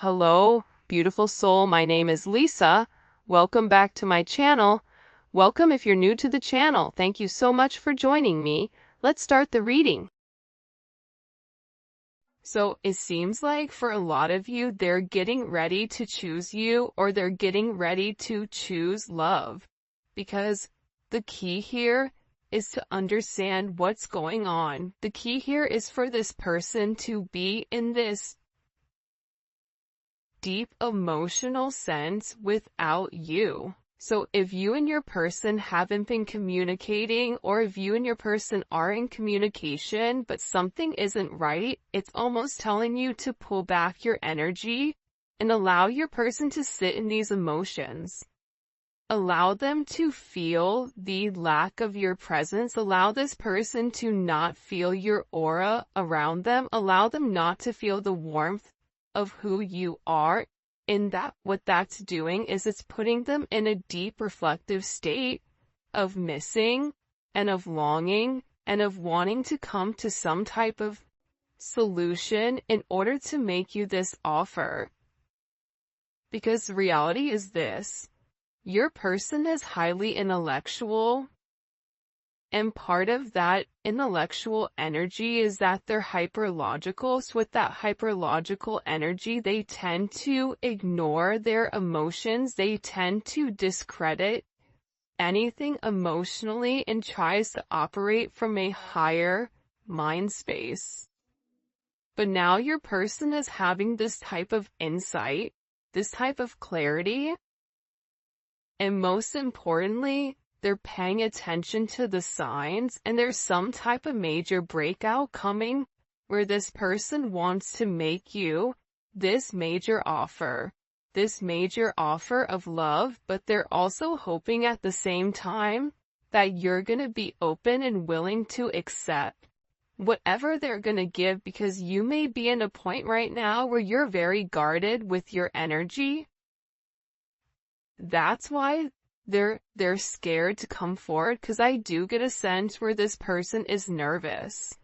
Hello, beautiful soul. My name is Lisa. Welcome back to my channel. Welcome if you're new to the channel. Thank you so much for joining me. Let's start the reading. So it seems like for a lot of you, they're getting ready to choose you, or they're getting ready to choose love, because the key here is to understand what's going on. The key here is for this person to be in this deep emotional sense without you. So if you and your person haven't been communicating, or if you and your person are in communication but something isn't right, it's almost telling you to pull back your energy and allow your person to sit in these emotions. Allow them to feel the lack of your presence. Allow this person to not feel your aura around them. Allow them not to feel the warmth of who you are. In that, what that's doing is it's putting them in a deep reflective state of missing and of longing and of wanting to come to some type of solution in order to make you this offer. Because reality is this: your person is highly intellectual, and part of that intellectual energy is that they're hyperlogical. So with that hyperlogical energy, they tend to ignore their emotions. They tend to discredit anything emotionally and tries to operate from a higher mind space. But now your person is having this type of insight, this type of clarity, and most importantly, they're paying attention to the signs, and there's some type of major breakout coming where this person wants to make you this major offer of love, but they're also hoping at the same time that you're going to be open and willing to accept whatever they're going to give, because you may be in a point right now where you're very guarded with your energy. That's why they're scared to come forward, because I do get a sense where this person is nervous.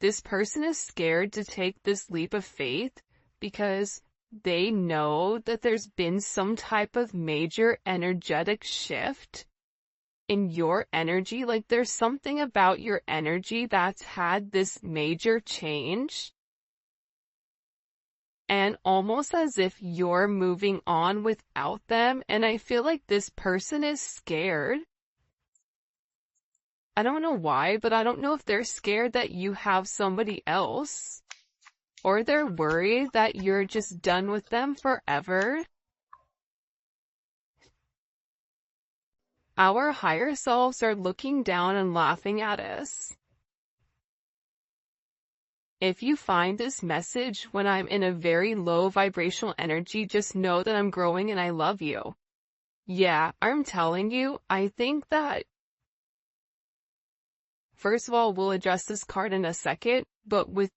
This person is scared to take this leap of faith because they know that there's been some type of major energetic shift in your energy. Like there's something about your energy that's had this major change. And almost as if you're moving on without them. And I feel like this person is scared. I don't know why, but I don't know if they're scared that you have somebody else, or they're worried that you're just done with them forever. Our higher selves are looking down and laughing at us. If you find this message when I'm in a very low vibrational energy, just know that I'm growing and I love you. Yeah, I'm telling you, I think that, first of all, we'll address this card in a second, but with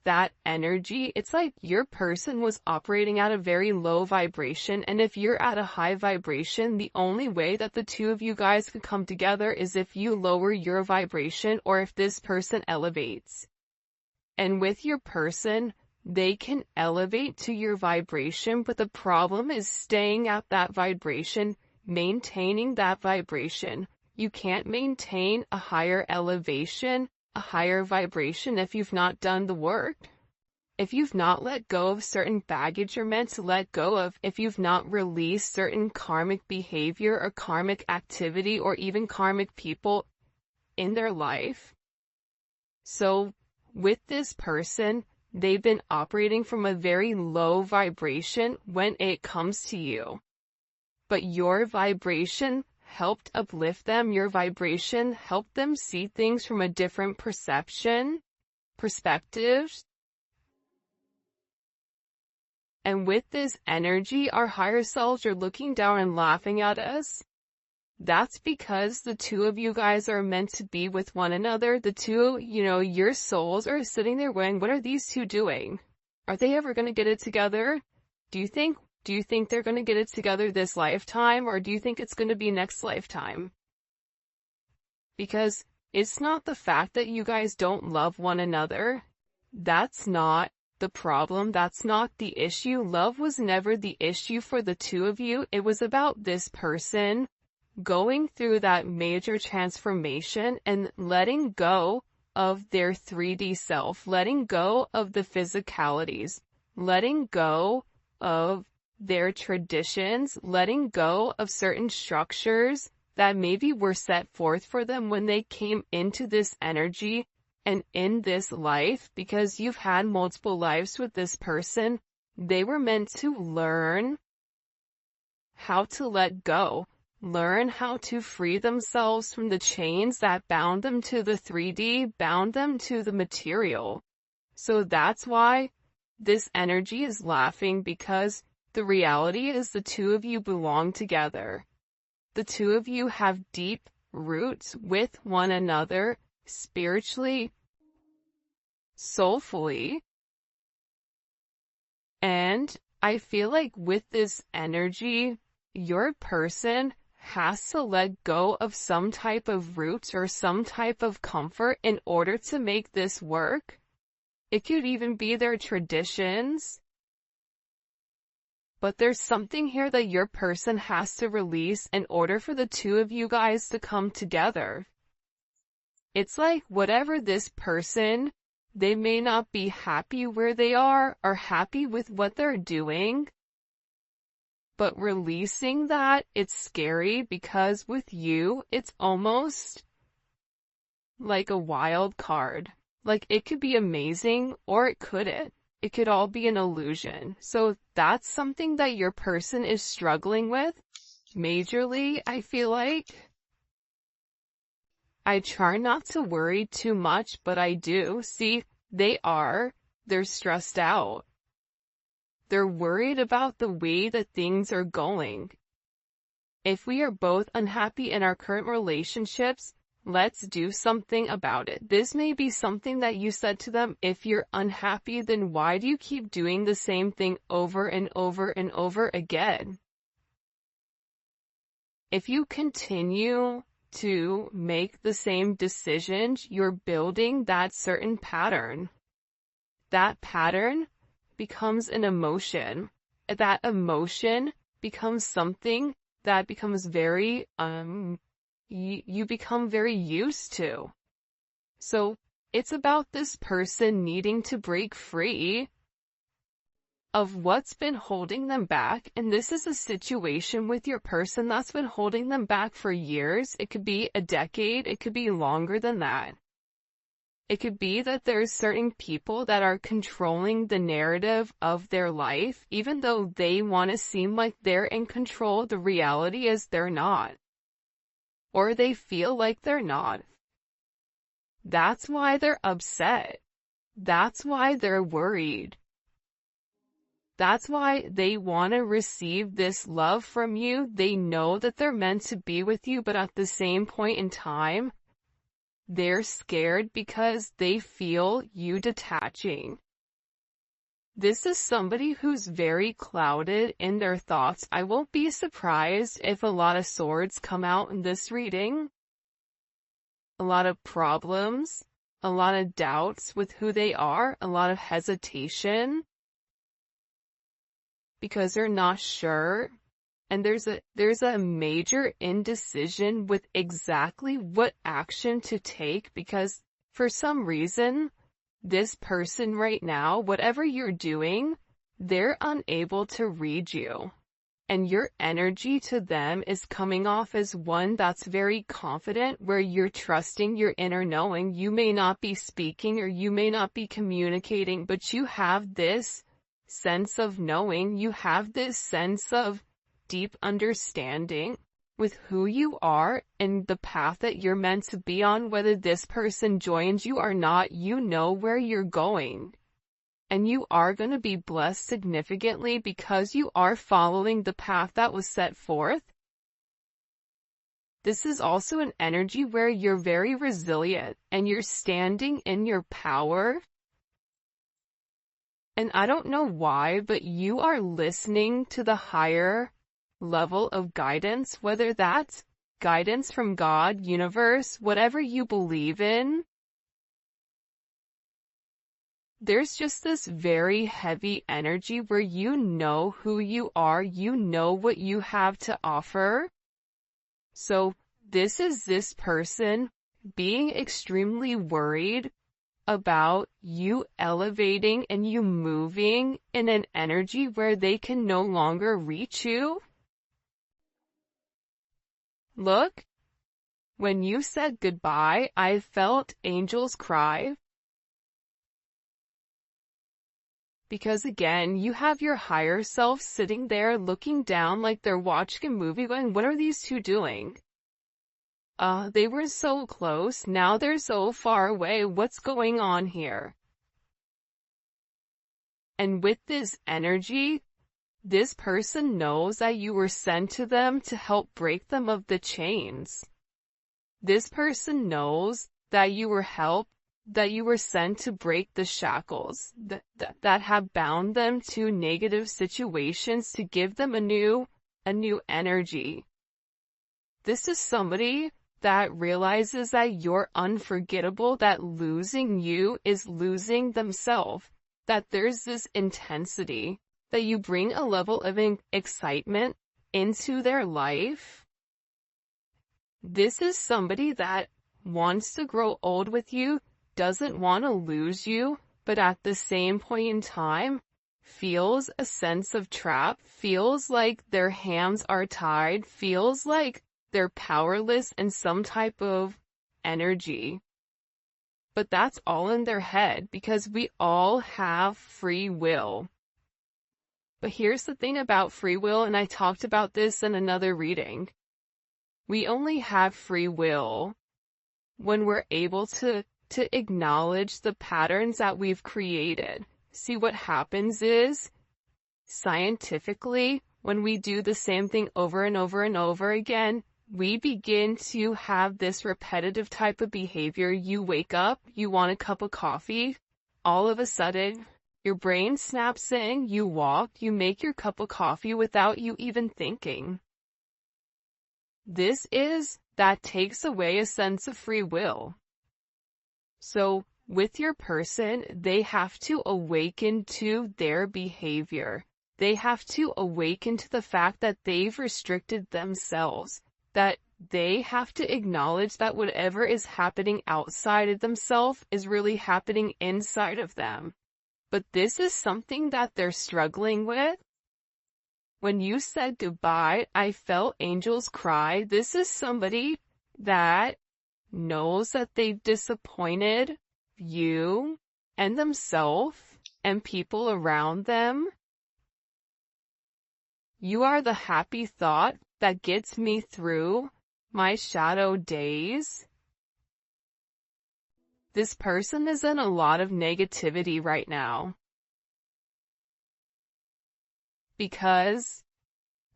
that energy, it's like your person was operating at a very low vibration, and if you're at a high vibration, the only way that the two of you guys could come together is if you lower your vibration, or if this person elevates. And with your person, they can elevate to your vibration, but the problem is staying at that vibration, maintaining that vibration. You can't maintain a higher elevation, a higher vibration, if you've not done the work. If you've not let go of certain baggage you're meant to let go of, if you've not released certain karmic behavior or karmic activity or even karmic people in their life. So with this person, they've been operating from a very low vibration when it comes to you. But your vibration helped uplift them. Your vibration helped them see things from a different perspective. And with this energy, our higher selves are looking down and laughing at us. That's because the two of you guys are meant to be with one another. The two, your souls are sitting there going, what are these two doing? Are they ever going to get it together? Do you think they're going to get it together this lifetime, or do you think it's going to be next lifetime? Because it's not the fact that you guys don't love one another. That's not the problem. That's not the issue. Love was never the issue for the two of you. It was about this person going through that major transformation and letting go of their 3D self, letting go of the physicalities, letting go of their traditions, letting go of certain structures that maybe were set forth for them when they came into this energy and in this life, because you've had multiple lives with this person. They were meant to learn how to let go, learn how to free themselves from the chains that bound them to the 3D, bound them to the material. So that's why this energy is laughing, because the reality is the two of you belong together. The two of you have deep roots with one another, spiritually, soulfully. And I feel like with this energy, your person has to let go of some type of roots or some type of comfort in order to make this work. It could even be their traditions. But there's something here that your person has to release in order for the two of you guys to come together. It's like whatever this person, they may not be happy where they are or happy with what they're doing. But releasing that, it's scary, because with you, it's almost like a wild card. Like, it could be amazing or it couldn't. It could all be an illusion. So that's something that your person is struggling with majorly, I feel like. I try not to worry too much, but I do. See, they're stressed out. They're worried about the way that things are going. If we are both unhappy in our current relationships, let's do something about it. This may be something that you said to them. If you're unhappy, then why do you keep doing the same thing over and over and over again? If you continue to make the same decisions, you're building that certain pattern. That pattern becomes an emotion. That emotion becomes something that becomes very, you become very used to. So it's about this person needing to break free of what's been holding them back. And this is a situation with your person that's been holding them back for years. It could be a decade. It could be longer than that. It could be that there's certain people that are controlling the narrative of their life, even though they want to seem like they're in control. The reality is they're not. Or they feel like they're not. That's why they're upset. That's why they're worried. That's why they want to receive this love from you. They know that they're meant to be with you, but at the same point in time, they're scared because they feel you detaching. This is somebody who's very clouded in their thoughts. I won't be surprised if a lot of swords come out in this reading. A lot of problems, a lot of doubts with who they are, a lot of hesitation, because they're not sure. And there's a major indecision with exactly what action to take, because for some reason, this person right now, whatever you're doing, they're unable to read you. And your energy to them is coming off as one that's very confident, where you're trusting your inner knowing. You may not be speaking or you may not be communicating, but you have this sense of knowing. You have this sense of deep understanding with who you are and the path that you're meant to be on. Whether this person joins you or not, you know where you're going. And you are going to be blessed significantly because you are following the path that was set forth. This is also an energy where you're very resilient and you're standing in your power. And I don't know why, but you are listening to the higher level of guidance, whether that's guidance from God, universe, whatever you believe in. there's just this very heavy energy where you know who you are, you know what you have to offer. So this is this person being extremely worried about you elevating and you moving in an energy where they can no longer reach you. Look, when you said goodbye, I felt angels cry. Because again, you have your higher self sitting there looking down like they're watching a movie going, what are these two doing? They were so close, now they're so far away, what's going on here? And with this energy, this person knows that you were sent to them to help break them of the chains. This person knows that you were sent to break the shackles that have bound them to negative situations, to give them a new energy. This is somebody that realizes that you're unforgettable, that losing you is losing themselves, that there's this intensity, that you bring a level of excitement into their life. This is somebody that wants to grow old with you, doesn't want to lose you, but at the same point in time, feels a sense of trap, feels like their hands are tied, feels like they're powerless in some type of energy. But that's all in their head, because we all have free will. But here's the thing about free will, and I talked about this in another reading. We only have free will when we're able to acknowledge the patterns that we've created. See, what happens is, scientifically, when we do the same thing over and over and over again, we begin to have this repetitive type of behavior. You wake up, you want a cup of coffee, all of a sudden, your brain snaps in, you walk, you make your cup of coffee without you even thinking. That takes away a sense of free will. So, with your person, they have to awaken to their behavior. They have to awaken to the fact that they've restricted themselves, that they have to acknowledge that whatever is happening outside of themselves is really happening inside of them. But this is something that they're struggling with. When you said goodbye, I felt angels cry. This is somebody that knows that they've disappointed you and themselves and people around them. You are the happy thought that gets me through my shadow days. This person is in a lot of negativity right now. Because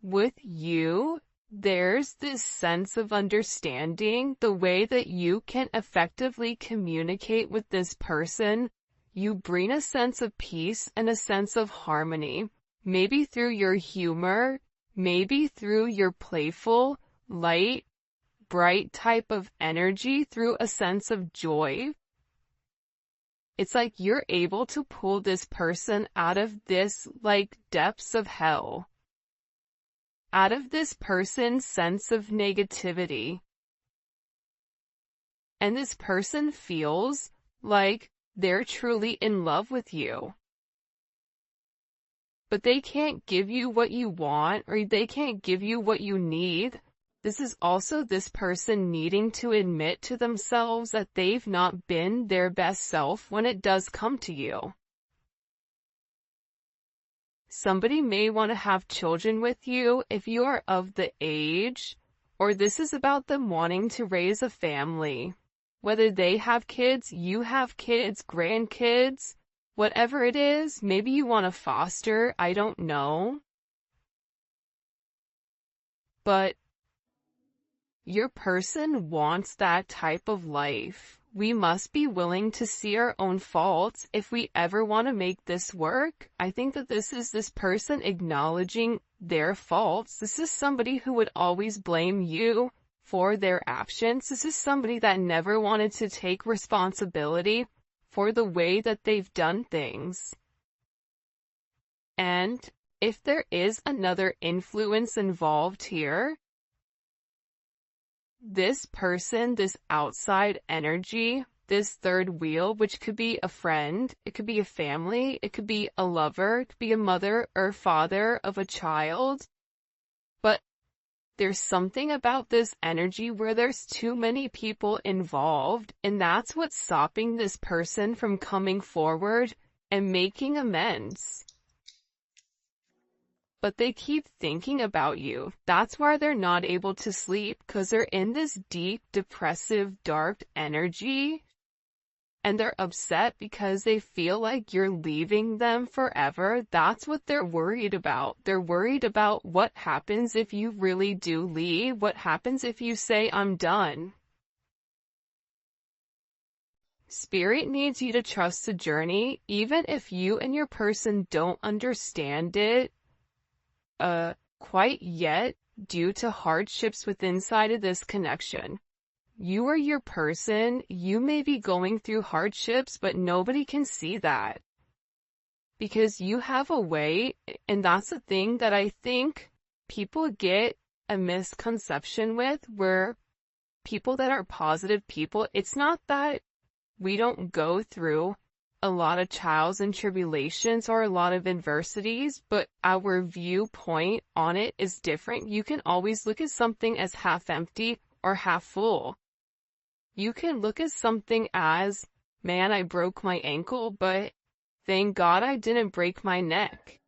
with you, there's this sense of understanding, the way that you can effectively communicate with this person. You bring a sense of peace and a sense of harmony, maybe through your humor, maybe through your playful, light, bright type of energy, through a sense of joy. It's like you're able to pull this person out of this, like, depths of hell. Out of this person's sense of negativity. And this person feels like they're truly in love with you. But they can't give you what you want, or they can't give you what you need. This is also this person needing to admit to themselves that they've not been their best self when it does come to you. Somebody may want to have children with you if you are of the age, or this is about them wanting to raise a family. Whether they have kids, you have kids, grandkids, whatever it is, maybe you want to foster, I don't know. But your person wants that type of life. We must be willing to see our own faults if we ever want to make this work. I think that this is this person acknowledging their faults. This is somebody who would always blame you for their actions. This is somebody that never wanted to take responsibility for the way that they've done things. And if there is another influence involved here, this person, this outside energy, this third wheel, which could be a friend, it could be a family, it could be a lover, it could be a mother or father of a child. But there's something about this energy where there's too many people involved, and that's what's stopping this person from coming forward and making amends. But they keep thinking about you. That's why they're not able to sleep, because they're in this deep, depressive, dark energy. And they're upset because they feel like you're leaving them forever. That's what they're worried about. They're worried about what happens if you really do leave. What happens if you say, I'm done? Spirit needs you to trust the journey, even if you and your person don't understand it quite yet due to hardships within inside of this connection. You or your person, you may be going through hardships, but nobody can see that. Because you have a way, and that's the thing that I think people get a misconception with, where people that are positive people, it's not that we don't go through a lot of trials and tribulations or a lot of adversities, but our viewpoint on it is different. You can always look at something as half empty or half full. You can look at something as, man, I broke my ankle, but thank God I didn't break my neck.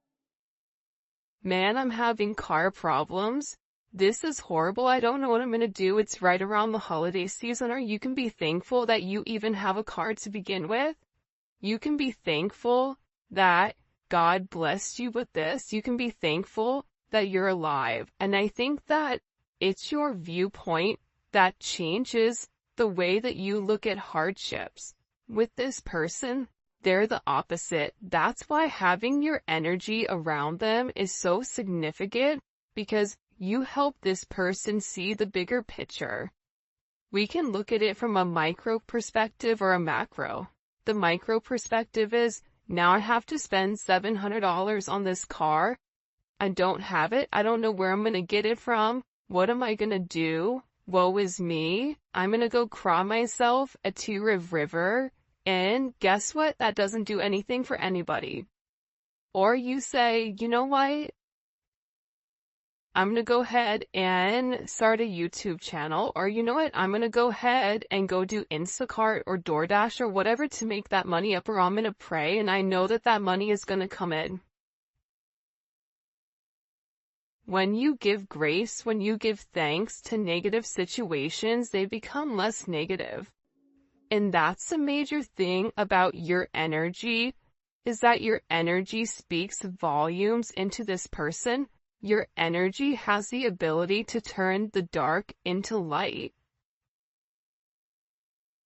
Man, I'm having car problems. This is horrible. I don't know what I'm going to do. It's right around the holiday season. Or you can be thankful that you even have a car to begin with. You can be thankful that God blessed you with this. You can be thankful that you're alive. And I think that it's your viewpoint that changes the way that you look at hardships. With this person, they're the opposite. That's why having your energy around them is so significant, because you help this person see the bigger picture. We can look at it from a micro perspective or a macro. The micro perspective is, now I have to spend $700 on this car. I don't have it. I don't know where I'm going to get it from. What am I going to do? Woe is me. I'm going to go cry myself at Two River. And guess what? That doesn't do anything for anybody. Or you say, you know what? I'm going to go ahead and start a YouTube channel. Or you know what? I'm going to go ahead and go do Instacart or DoorDash or whatever to make that money up, or I'm going to pray and I know that that money is going to come in. When you give grace, when you give thanks to negative situations, they become less negative. And that's a major thing about your energy, is that your energy speaks volumes into this person. Your energy has the ability to turn the dark into light.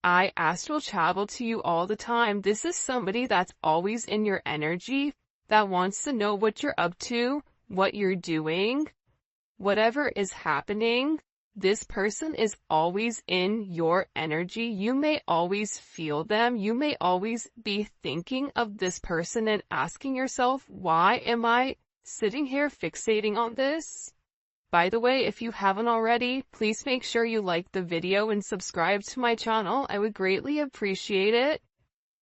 I astral travel to you all the time. This is somebody that's always in your energy, that wants to know what you're up to, what you're doing, whatever is happening. This person is always in your energy. You may always feel them. You may always be thinking of this person and asking yourself, why am I sitting here fixating on this? By the way, if you haven't already, please make sure you like the video and subscribe to my channel. I would greatly appreciate it.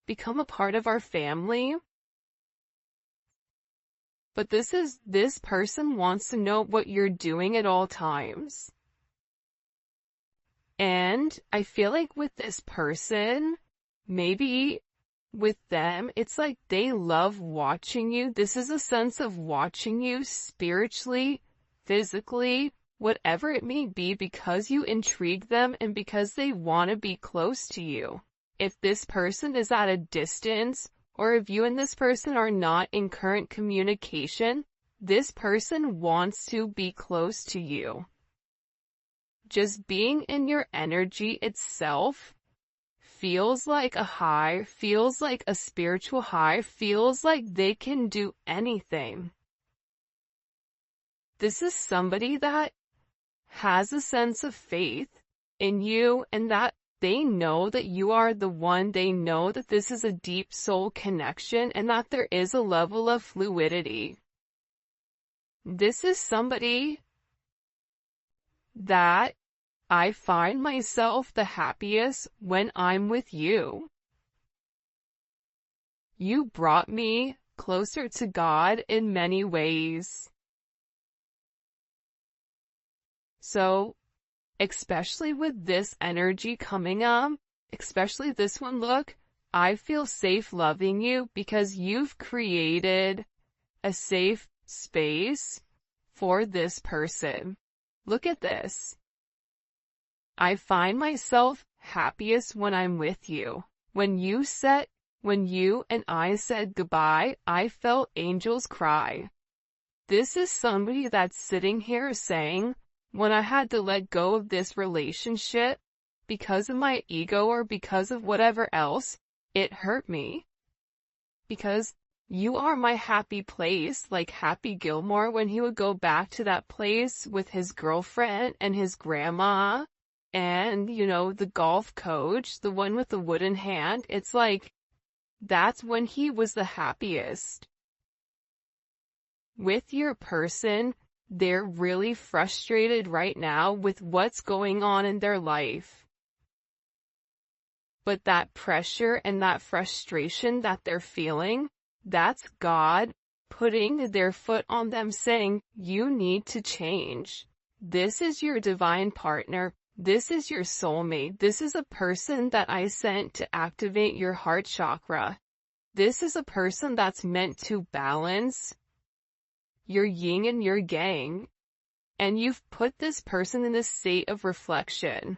Become a part of our family. But this person wants to know what you're doing at all times. And I feel like with this person, maybe with them, it's like they love watching you. This is a sense of watching you spiritually, physically, whatever it may be, because you intrigue them and because they want to be close to you. If this person is at a distance, or if you and this person are not in current communication, this person wants to be close to you. Just being in your energy itself feels like a high, feels like a spiritual high, feels like they can do anything. This is somebody that has a sense of faith in you, and that They know that you are the one. They know that this is a deep soul connection and that there is a level of fluidity. This is somebody that I find myself the happiest when I'm with you. You brought me closer to God in many ways. So, especially with this energy coming up, especially this one, look, I feel safe loving you because you've created a safe space for this person. Look at this. I find myself happiest when I'm with you. When you and I said goodbye, I felt angels cry. This is somebody that's sitting here saying, when I had to let go of this relationship because of my ego or because of whatever else, it hurt me. Because you are my happy place, like Happy Gilmore when he would go back to that place with his girlfriend and his grandma and, the golf coach, the one with the wooden hand. It's like, that's when he was the happiest. With your person, they're really frustrated right now with what's going on in their life. But that pressure and that frustration that they're feeling, that's God putting their foot on them saying, you need to change. This is your divine partner. This is your soulmate. This is a person that I sent to activate your heart chakra. This is a person that's meant to balance your yin and your yang. And you've put this person in a state of reflection.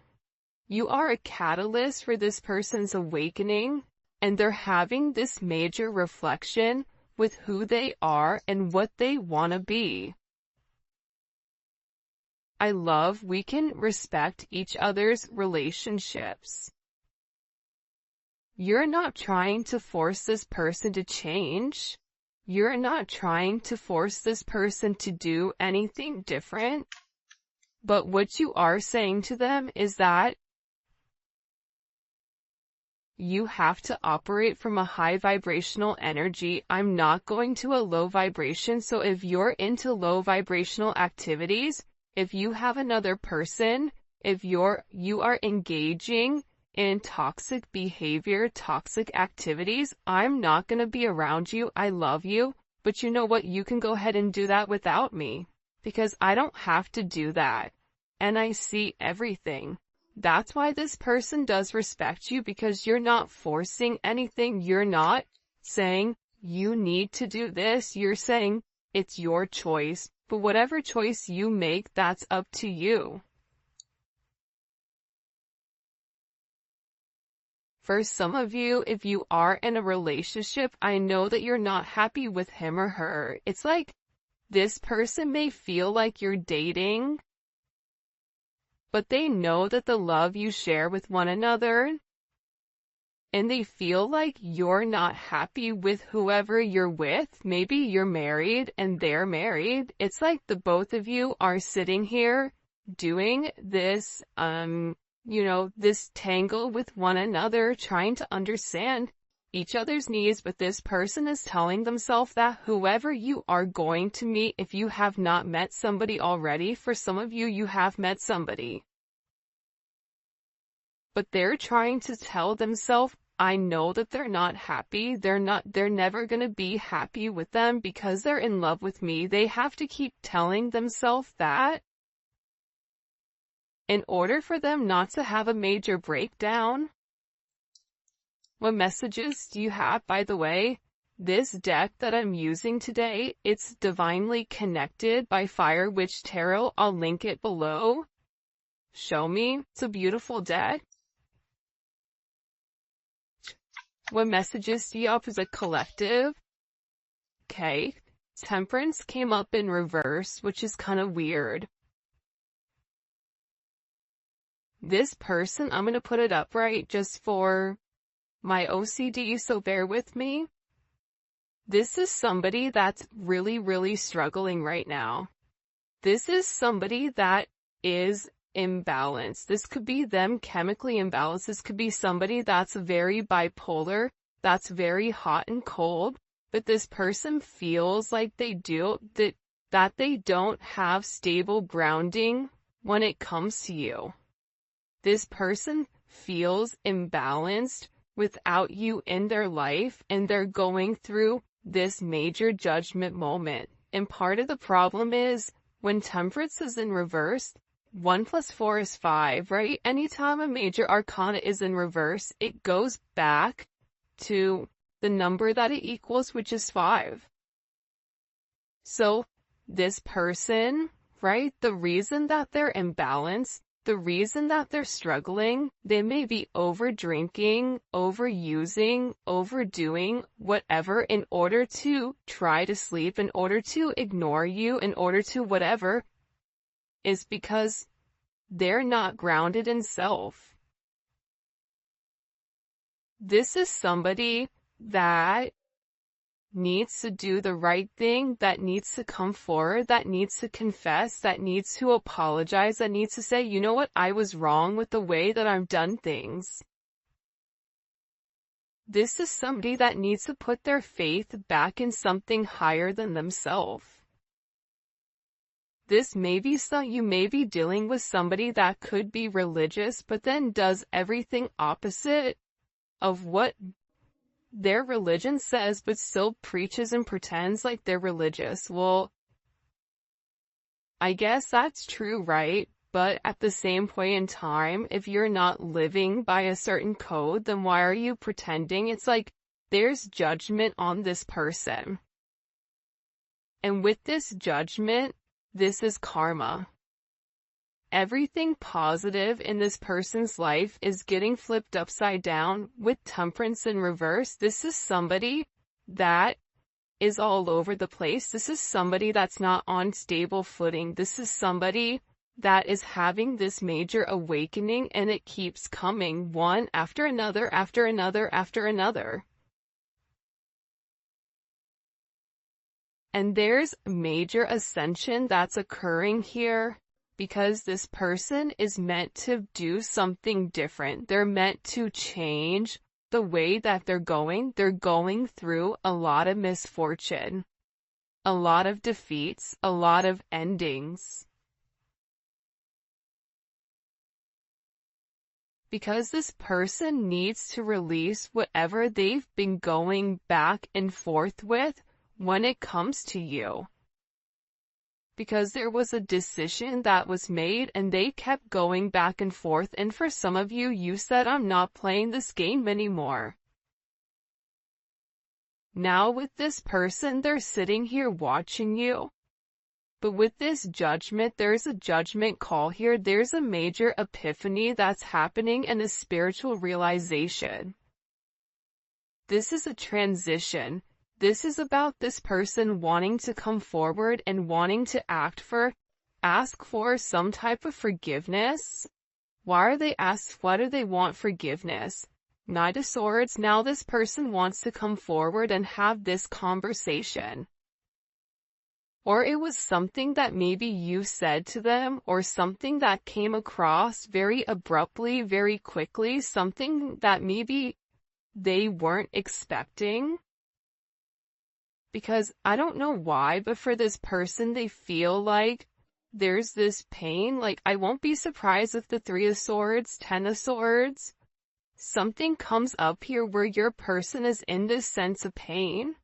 You are a catalyst for this person's awakening, and they're having this major reflection with who they are and what they want to be. I love we can respect each other's relationships. You're not trying to force this person to change. You're not trying to force this person to do anything different. But what you are saying to them is that you have to operate from a high vibrational energy. I'm not going to a low vibration. So if you're into low vibrational activities, if you have another person, if you are engaging in toxic behavior, toxic activities, I'm not going to be around you. I love you, but you know what? You can go ahead and do that without me because I don't have to do that. And I see everything. That's why this person does respect you, because you're not forcing anything. You're not saying you need to do this. You're saying it's your choice. But whatever choice you make, that's up to you. For some of you, if you are in a relationship, I know that you're not happy with him or her. It's like this person may feel like you're dating, but they know that the love you share with one another, and they feel like you're not happy with whoever you're with. Maybe you're married and they're married. It's like the both of you are sitting here doing this, this tangle with one another, trying to understand each other's needs, but this person is telling themselves that whoever you are going to meet, if you have not met somebody already, for some of you, you have met somebody. But they're trying to tell themselves, I know that they're not happy. They're never going to be happy with them because they're in love with me. They have to keep telling themselves that in order for them not to have a major breakdown. What messages do you have, by the way? This deck that I'm using today, it's Divinely Connected by Fire Witch Tarot. I'll link it below. Show me. It's a beautiful deck. What messages do you have as a collective? Okay. Temperance came up in reverse, which is kind of weird. This person, I'm going to put it upright just for my OCD, so bear with me. This is somebody that's really, really struggling right now. This is somebody that is imbalanced. This could be them chemically imbalanced. This could be somebody that's very bipolar, that's very hot and cold, but this person feels like that they don't have stable grounding when it comes to you. This person feels imbalanced without you in their life, and they're going through this major judgment moment. And part of the problem is when Temperance is in reverse, 1 + 4 is 5, right? Anytime a major arcana is in reverse, it goes back to the number that it equals, which is 5. So this person, right, the reason that they're imbalanced, the reason that they're struggling, they may be over drinking, overusing, overdoing, whatever, in order to try to sleep, in order to ignore you, in order to whatever, is because they're not grounded in self. This is somebody that needs to do the right thing, that needs to come forward, that needs to confess, that needs to apologize, that needs to say, you know what, I was wrong with the way that I've done things. This is somebody that needs to put their faith back in something higher than themselves. You may be dealing with somebody that could be religious, but then does everything opposite of what their religion says, but still preaches and pretends like they're religious. Well, I guess that's true, right? But at the same point in time, if you're not living by a certain code, then why are you pretending? It's like there's judgment on this person. And with this judgment, this is karma. Everything positive in this person's life is getting flipped upside down with Temperance in reverse. This is somebody that is all over the place. This is somebody that's not on stable footing. This is somebody that is having this major awakening, and it keeps coming one after another, after another, after another. And there's major ascension that's occurring here, because this person is meant to do something different. They're meant to change the way that they're going. They're going through a lot of misfortune, a lot of defeats, a lot of endings. Because this person needs to release whatever they've been going back and forth with when it comes to you. Because there was a decision that was made and they kept going back and forth, and for some of you, you said, I'm not playing this game anymore. Now with this person, they're sitting here watching you. But with this judgment, there's a judgment call here. There's a major epiphany that's happening and a spiritual realization. This is a transition. This is about this person wanting to come forward and wanting to ask for some type of forgiveness. Why do they want forgiveness? Knight of Swords. Now this person wants to come forward and have this conversation. Or it was something that maybe you said to them, or something that came across very abruptly, very quickly, something that maybe they weren't expecting. Because I don't know why, but for this person, they feel like there's this pain. Like, I won't be surprised if the 3 of Swords, 10 of Swords, something comes up here where your person is in this sense of pain.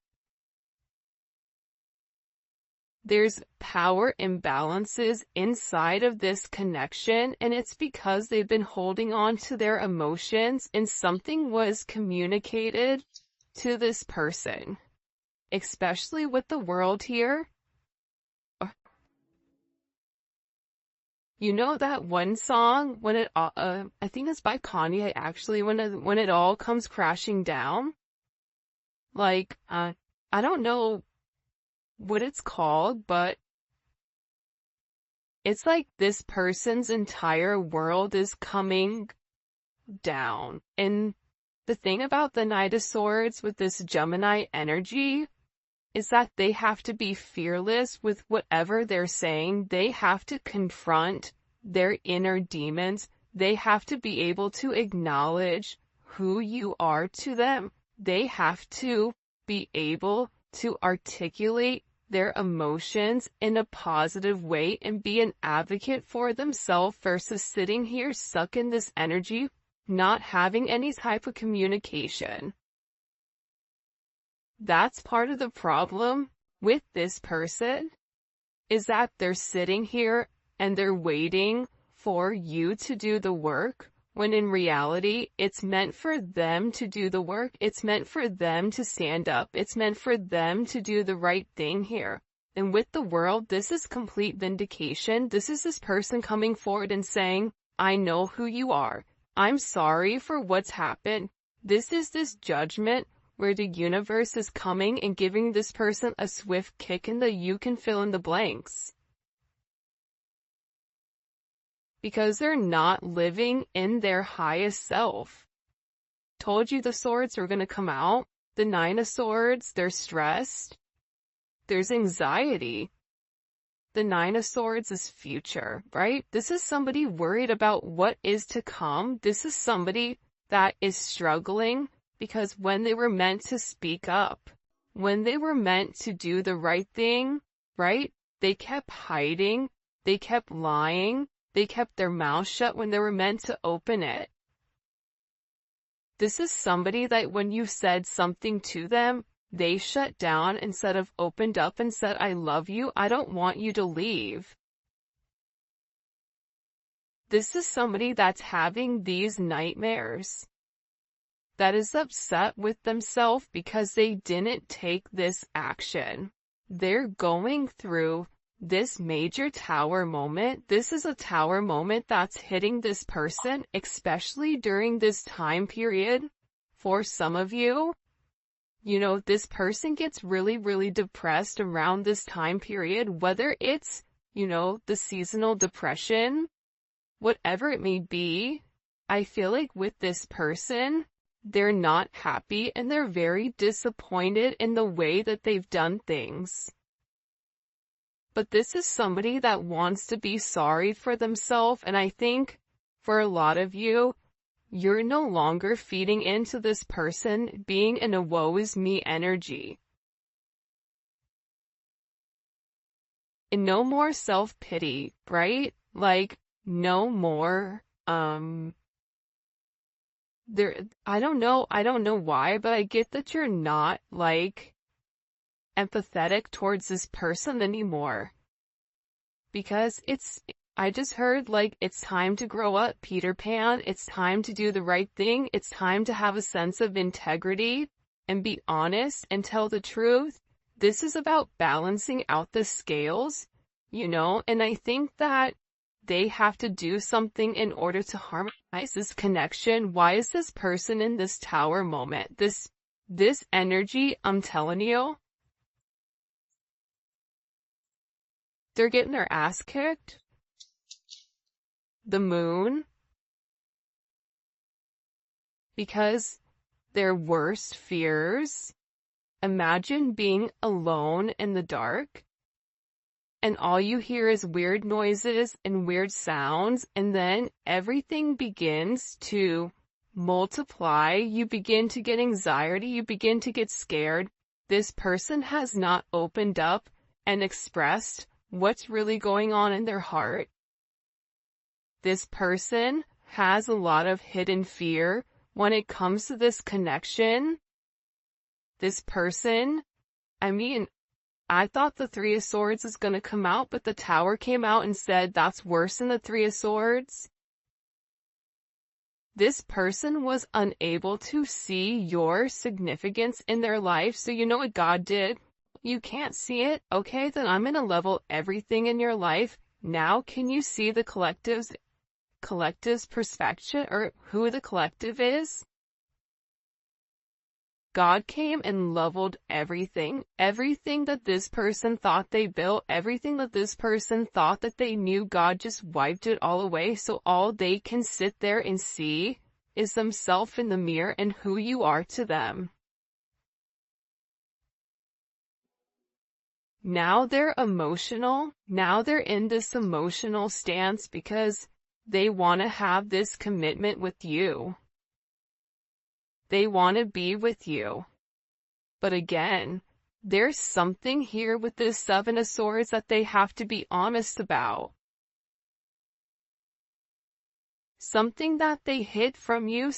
There's power imbalances inside of this connection, and it's because they've been holding on to their emotions, and something was communicated to this person. Especially with the World here. You know that one song, I think it's by Kanye actually, when it all comes crashing down? Like, I don't know what it's called, but it's like this person's entire world is coming down. And the thing about the Knight of Swords with this Gemini energy is that they have to be fearless with whatever they're saying. They have to confront their inner demons. They have to be able to acknowledge who you are to them. They have to be able to articulate their emotions in a positive way and be an advocate for themselves versus sitting here stuck in this energy, not having any type of communication. That's part of the problem with this person, is that they're sitting here and they're waiting for you to do the work, when in reality, it's meant for them to do the work. It's meant for them to stand up. It's meant for them to do the right thing here. And with the world, this is complete vindication. This is this person coming forward and saying, I know who you are. I'm sorry for what's happened. This is this judgment where the universe is coming and giving this person a swift kick in the you can fill in the blanks. Because they're not living in their highest self. Told you the swords were going to come out. The 9 of Swords, they're stressed. There's anxiety. The 9 of Swords is future, right? This is somebody worried about what is to come. This is somebody that is struggling because when they were meant to speak up, when they were meant to do the right thing, right? They kept hiding. They kept lying. They kept their mouth shut when they were meant to open it. This is somebody that when you said something to them, they shut down instead of opened up and said, I love you, I don't want you to leave. This is somebody that's having these nightmares, that is upset with themselves because they didn't take this action. They're going through this major tower moment. This is a tower moment that's hitting this person, especially during this time period. For some of you, you know, this person gets really, really depressed around this time period, whether it's, you know, the seasonal depression, whatever it may be. I feel like with this person, they're not happy and they're very disappointed in the way that they've done things. But this is somebody that wants to be sorry for themselves, and I think for a lot of you, you're no longer feeding into this person being in a woe is me energy. And no more self-pity, right? Like, no more, I don't know why, but I get that you're not, like, empathetic towards this person anymore. Because I just heard, like, it's time to grow up, Peter Pan. It's time to do the right thing. It's time to have a sense of integrity and be honest and tell the truth. This is about balancing out the scales, you know, and I think that they have to do something in order to harmonize this connection. Why is this person in this tower moment? This energy, I'm telling you, they're getting their ass kicked. The Moon. Because their worst fears. Imagine being alone in the dark. And all you hear is weird noises and weird sounds. And then everything begins to multiply. You begin to get anxiety. You begin to get scared. This person has not opened up and expressed what's really going on in their heart. This person has a lot of hidden fear when it comes to this connection. This person, I mean, I thought the 3 of Swords is going to come out, but the Tower came out and said that's worse than the 3 of Swords. This person was unable to see your significance in their life, so you know what God did? You can't see it? Okay, then I'm going to level everything in your life. Now can you see the collective's perspective, or who the collective is? God came and leveled everything. Everything that this person thought they built, everything that this person thought that they knew, God just wiped it all away, so all they can sit there and see is themselves in the mirror and who you are to them. Now they're emotional. Now they're in this emotional stance because they want to have this commitment with you. They want to be with you. But again, there's something here with this Seven of Swords that they have to be honest about. Something that they hid from you,